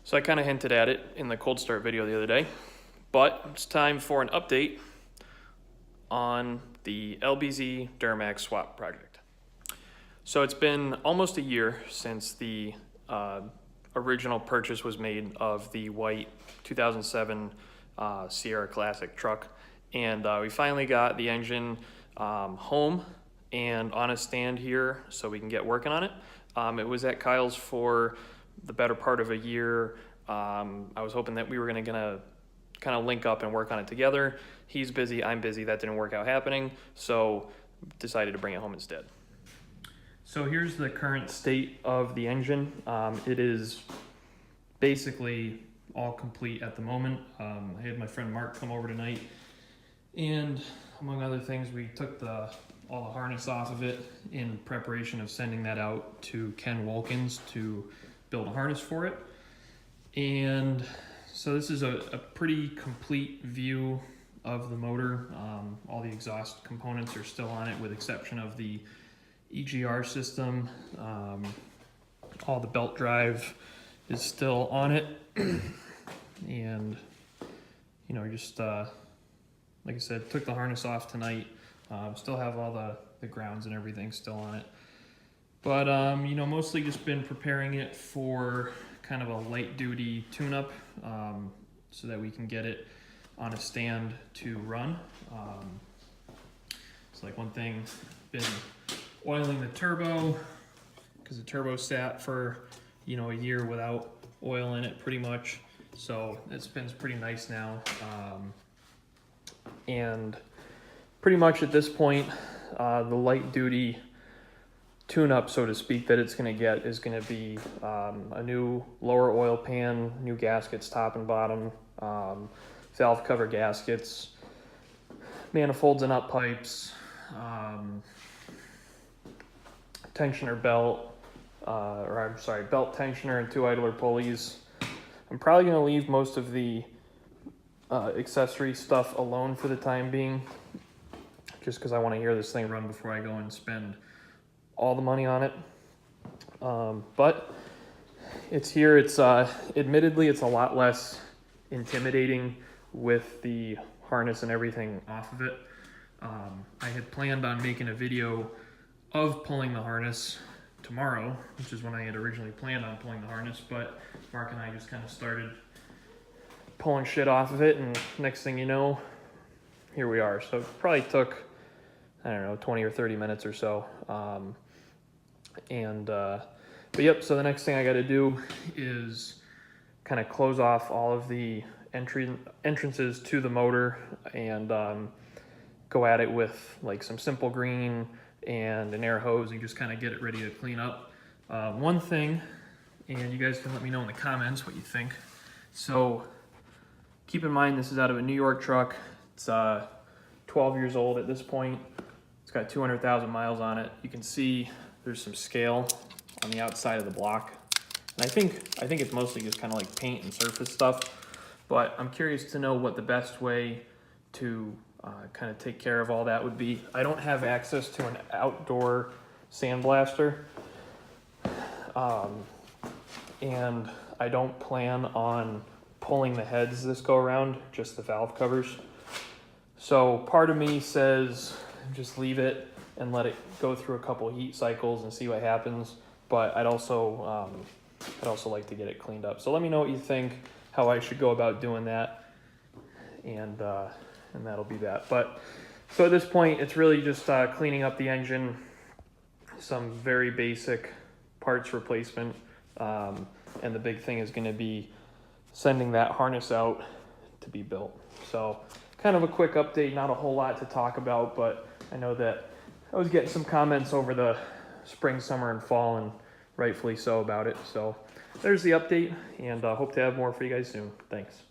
So I kind of hinted at it in the cold start video the other day, but it's time for an update on the LBZ Duramax Swap project. So it's been almost a year since the original purchase was made of the white 2007 Sierra Classic truck, and we finally got the engine home and on a stand here so we can get working on it. It was at Kyle's for the better part of a year. I was hoping that we were gonna kind of link up and work on it together. He's busy, I'm busy. That didn't work out happening, so decided to bring it home instead. So here's the current state of the engine. It is basically all complete at the moment. I had my friend Mark come over tonight, and among other things, we took all the harness off of it in preparation of sending that out to Ken Wilkins to build a harness for it. And so this is a pretty complete view of the motor. All the exhaust components are still on it with exception of the EGR system. All the belt drive is still on it. And, you know, just, like I said, took the harness off tonight. Still have all the grounds and everything still on it. But, you know, mostly just been preparing it for kind of a light duty tune-up so that we can get it on a stand to run. It's like one thing, been oiling the turbo because the turbo sat for, you know, a year without oil in it pretty much. So it spins pretty nice now. And pretty much at this point, the light duty tune-up, so to speak, that it's going to get is going to be a new lower oil pan, new gaskets top and bottom, valve cover gaskets, manifolds and up pipes, tensioner belt, belt tensioner and 2 idler pulleys. I'm probably going to leave most of the accessory stuff alone for the time being, just because I want to hear this thing run before I go and spend all the money on it. But it's here. It's admittedly it's a lot less intimidating with the harness and everything off of it. I had planned on making a video of pulling the harness tomorrow, which is when I had originally planned on pulling the harness, but Mark and I just kind of started pulling shit off of it, and next thing you know, here we are. So it probably took, I don't know, 20 or 30 minutes or so. But yep, so the next thing I got to do is kind of close off all of the entrances to the motor and go at it with like some simple green and an air hose and just kind of get it ready to clean up. One thing, and you guys can let me know in the comments what you think. So keep in mind, this is out of a New York truck. It's 12 years old at this point. It's got 200,000 miles on it. You can see there's some scale on the outside of the block. And I think it's mostly just kind of like paint and surface stuff, but I'm curious to know what the best way to kind of take care of all that would be. I don't have access to an outdoor sandblaster, and I don't plan on pulling the heads this go around, just the valve covers. So part of me says just leave it and let it go through a couple heat cycles and see what happens. But I'd also like to get it cleaned up. So let me know what you think, how I should go about doing that, and that'll be that. But so at this point, it's really just cleaning up the engine, some very basic parts replacement, and the big thing is going to be sending that harness out to be built. So kind of a quick update, not a whole lot to talk about, but I know that I was getting some comments over the spring, summer, and fall, and rightfully so about it. So there's the update, and hope to have more for you guys soon. Thanks.